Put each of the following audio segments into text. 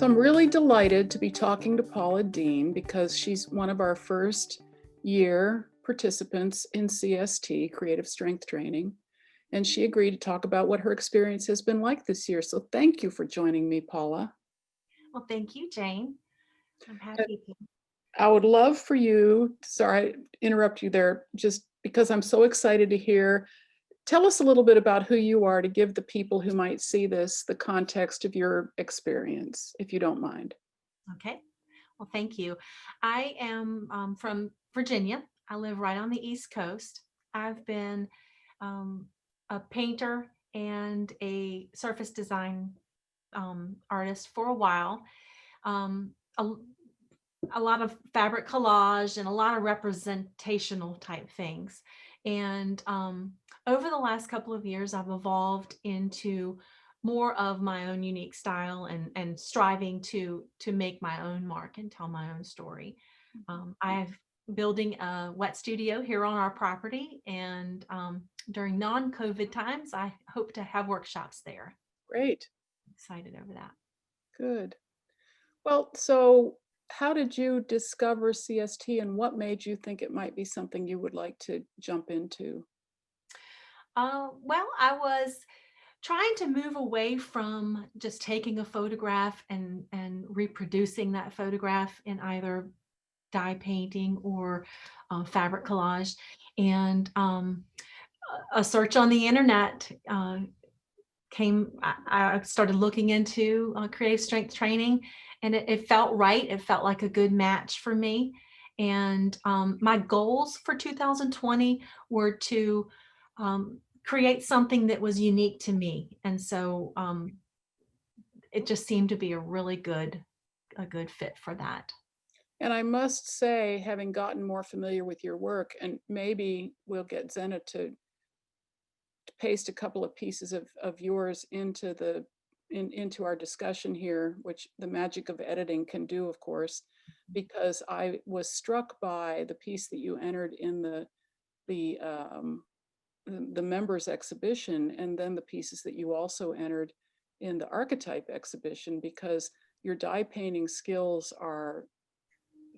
So I'm really delighted to be talking to Paula Dean because she's one of our first year participants in CST, Creative Strength Training. And she agreed to talk about what her experience has been like this year. So thank you for joining me, Paula. Well, thank you, Jane. I'm happy to. I would love for you, sorry to interrupt you there, just because I'm so excited to hear. Tell us a little bit about who you are to give the people who might see this the context of your experience, if you don't mind. Okay. Well, thank you. I am from Virginia. I live right on the East Coast. I've been a painter and a surface design artist for a while. Um, a, a lot of fabric collage and a lot of representational type things. And over the last couple of years, I've evolved into more of my own unique style and striving to make my own mark and tell my own story. I've building a wet studio here on our property, and during non-COVID times, I hope to have workshops there. Great. Excited over that. Good. Well, so how did you discover CST and what made you think it might be something you would like to jump into? Well, I was trying to move away from just taking a photograph and reproducing that photograph in either dye painting or fabric collage. And a search on the internet came. I started looking into creative strength training, and it felt right. It felt like a good match for me. And my goals for 2020 were to create something that was unique to me. And so it just seemed to be a really good fit for that. And I must say, having gotten more familiar with your work, and maybe we'll get Zena to paste a couple of pieces of yours into our discussion here, which the magic of editing can do, of course, because I was struck by the piece that you entered in the members exhibition, and then the pieces that you also entered in the archetype exhibition, because your dye painting skills are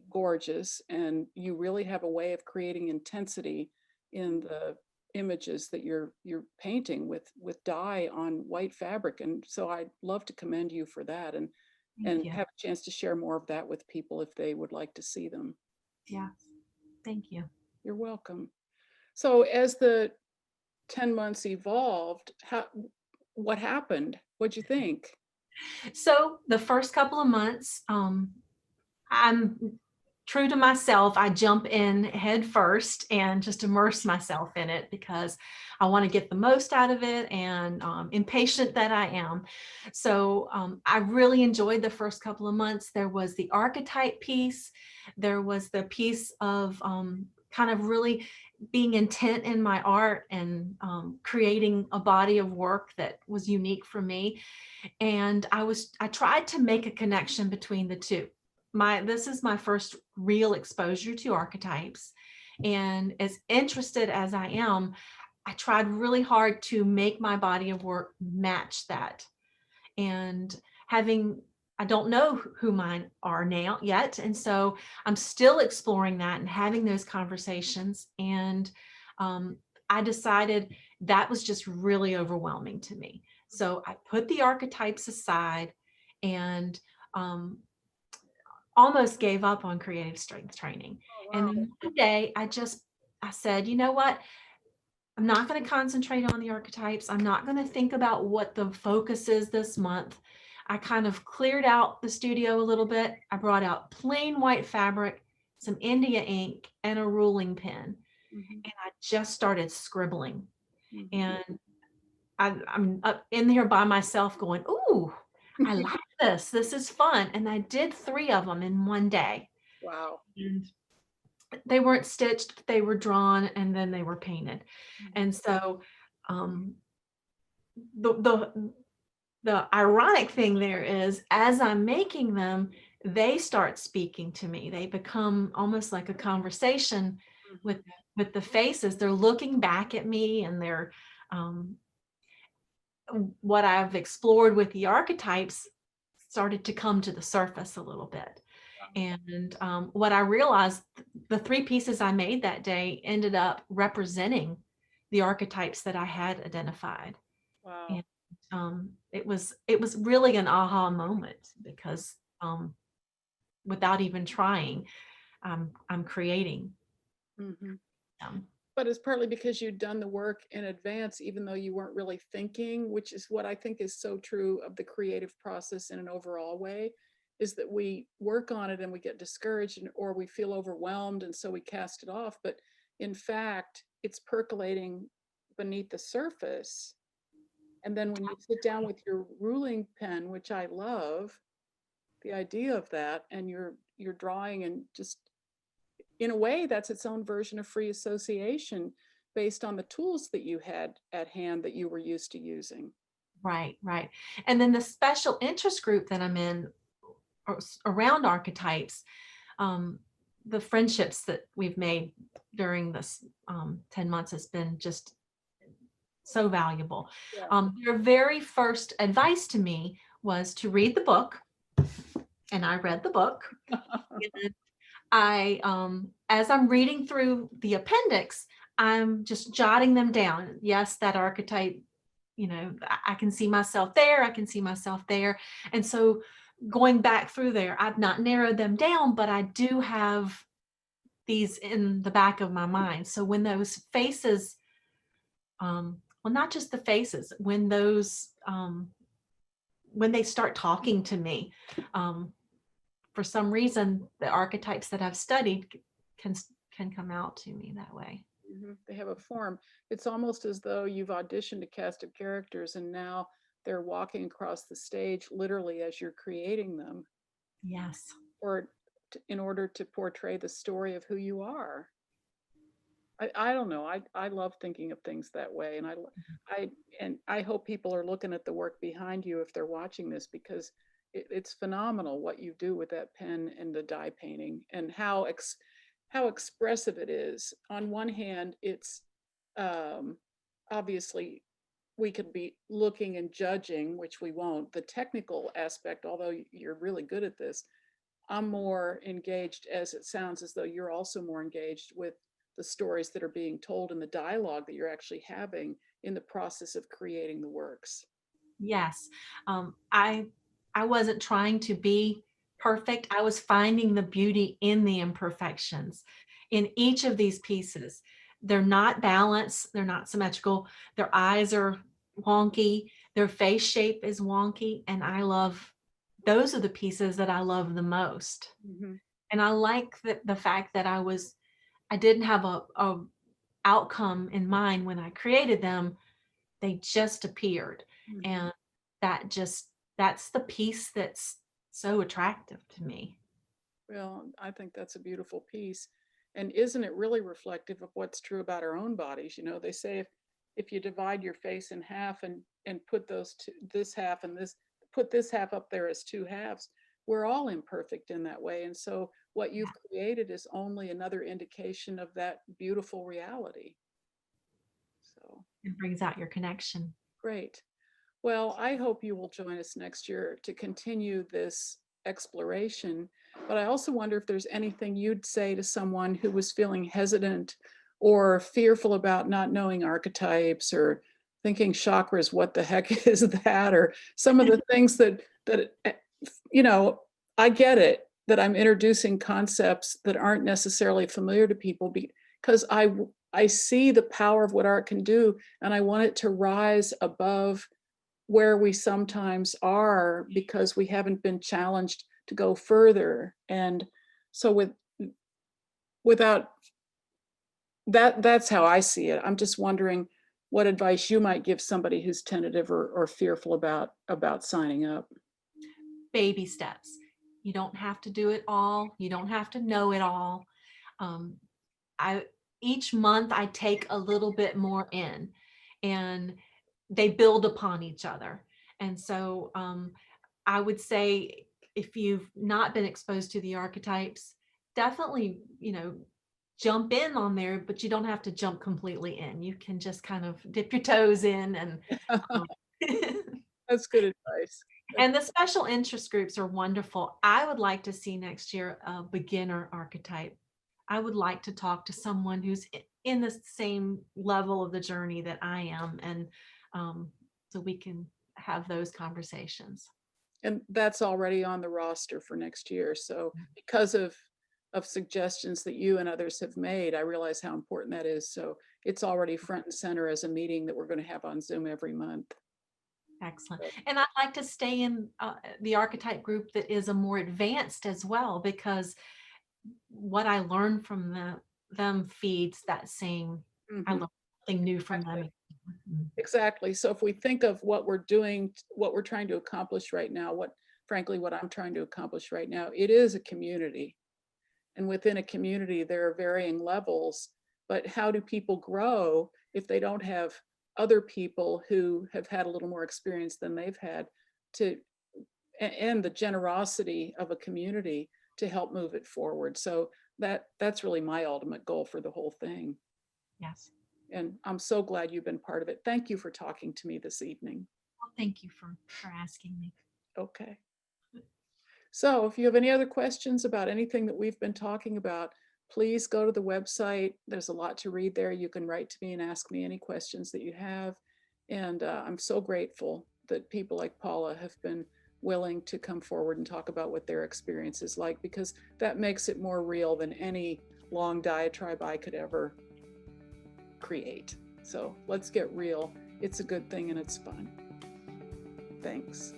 gorgeous and you really have a way of creating intensity in the images that you're painting with dye on white fabric. And so I'd love to commend you for that and Thank you. have a chance to share more of that with people if they would like to see them. Yeah, thank you. You're welcome. So as the 10 months evolved, what happened? What'd you think? So the first couple of months, I'm true to myself. I jump in head first and just immerse myself in it because I want to get the most out of it, and impatient that I am. So I really enjoyed the first couple of months. There was the archetype piece. There was the piece of kind of really being intent in my art and creating a body of work that was unique for me. And I tried to make a connection between the two. This is my first real exposure to archetypes. And as interested as I am, I tried really hard to make my body of work match that. And I don't know who mine are now yet. And so I'm still exploring that and having those conversations. And I decided that was just really overwhelming to me. So I put the archetypes aside and almost gave up on creative strength training. Oh, And wow. then one day I said, you know what? I'm not going to concentrate on the archetypes. I'm not going to think about what the focus is this month. I kind of cleared out the studio a little bit. I brought out plain white fabric, some India ink, and a ruling pen. Mhm. And I just started scribbling. Mhm. And I'm up in there by myself going, ooh, I like this. This is fun. And I did 3 of them in one day. Wow. And they weren't stitched, they were drawn, and then they were painted. And so um, the the ironic thing there is, as I'm making them, they start speaking to me. They become almost like a conversation with the faces. They're looking back at me, and they're what I've explored with the archetypes started to come to the surface a little bit. And what I realized, the three pieces I made that day ended up representing the archetypes that I had identified. And Wow. it was really an aha moment because without even trying, I'm creating Hmm. them. But it's partly because you'd done the work in advance, even though you weren't really thinking, which is what I think is so true of the creative process in an overall way, is that we work on it and we get discouraged or we feel overwhelmed and so we cast it off. But in fact, it's percolating beneath the surface. And then when you sit down with your ruling pen, which I love, the idea of that, and you're drawing and just in a way, that's its own version of free association based on the tools that you had at hand that you were used to using. Right, right. And then the special interest group that I'm in around archetypes, um, the friendships that we've made during this 10 months has been just so valuable. Yeah. Their very first advice to me was to read the book, and I read the book. And as I'm reading through the appendix, I'm just jotting them down. Yes, that archetype, I can see myself there. I can see myself there. And so going back through there, I've not narrowed them down, but I do have these in the back of my mind. So when those faces, well, not just the faces, when they start talking to me, for some reason, the archetypes that I've studied can can come out to me that way. They have a form. It's almost as though you've auditioned a cast of characters and now they're walking across the stage literally as you're creating them, Yes. or in order to portray the story of who you are. I don't know. I love thinking of things that way, and I hope people are looking at the work behind you if they're watching this, because it's phenomenal what you do with that pen and the dye painting, and how expressive it is. On one hand, it's um, obviously we could be looking and judging, which we won't. The technical aspect, although you're really good at this, I'm more engaged, as it sounds as though you're also more engaged with the stories that are being told and the dialogue that you're actually having in the process of creating the works. Yes. I wasn't trying to be perfect. I was finding the beauty in the imperfections in each of these pieces. They're not balanced, they're not symmetrical. Their eyes are wonky, their face shape is wonky, and those are the pieces that I love the most. Mhm. And I like the fact that I didn't have a outcome in mind when I created them. They just appeared. Mhm. And that's the piece that's so attractive to me. Well, I think that's a beautiful piece. And isn't it really reflective of what's true about our own bodies? You know, they say if you divide your face in half and put this half and put this half up there as two halves, we're all imperfect in that way. And so what you've created is only another indication of that beautiful reality. So It brings out your connection. great. Well, I hope you will join us next year to continue this exploration. But I also wonder if there's anything you'd say to someone who was feeling hesitant or fearful about not knowing archetypes, or thinking chakras, what the heck is that? Or some of the things that you know, I get it that I'm introducing concepts that aren't necessarily familiar to people, because I see the power of what art can do, and I want it to rise above where we sometimes are because we haven't been challenged to go further. And so without that's how I see it. I'm just wondering what advice you might give somebody who's tentative or fearful about signing up. Baby steps. You don't have to do it all. You don't have to know it all. Um, I Each month I take a little bit more in, and they build upon each other. And so I would say, if you've not been exposed to the archetypes, definitely, jump in on there, but you don't have to jump completely in. You can just kind of dip your toes in and um, That's good advice. And the special interest groups are wonderful. I would like to see next year a beginner archetype. I would like to talk to someone who's in the same level of the journey that I am, and so we can have those conversations. And that's already on the roster for next year. So because of suggestions that you and others have made, I realize how important that is. So it's already front and center as a meeting that we're going to have on Zoom every month. Excellent. And I'd like to stay in the archetype group that is a more advanced as well, because what I learned from them feeds that same, I Mhm. learn something new from Exactly. them. Mhm. Exactly. So if we think of what we're doing, what we're trying to accomplish right now, frankly, what I'm trying to accomplish right now, it is a community. And within a community, there are varying levels, but how do people grow if they don't have other people who have had a little more experience than they've had to, and the generosity of a community to help move it forward. So that's really my ultimate goal for the whole thing. Yes. And I'm so glad you've been part of it. Thank you for talking to me this evening. Well, thank you for asking me. Okay. So if you have any other questions about anything that we've been talking about, please go to the website. There's a lot to read there. You can write to me and ask me any questions that you have. And I'm so grateful that people like Paula have been willing to come forward and talk about what their experience is like, because that makes it more real than any long diatribe I could ever create. So let's get real. It's a good thing and it's fun. Thanks.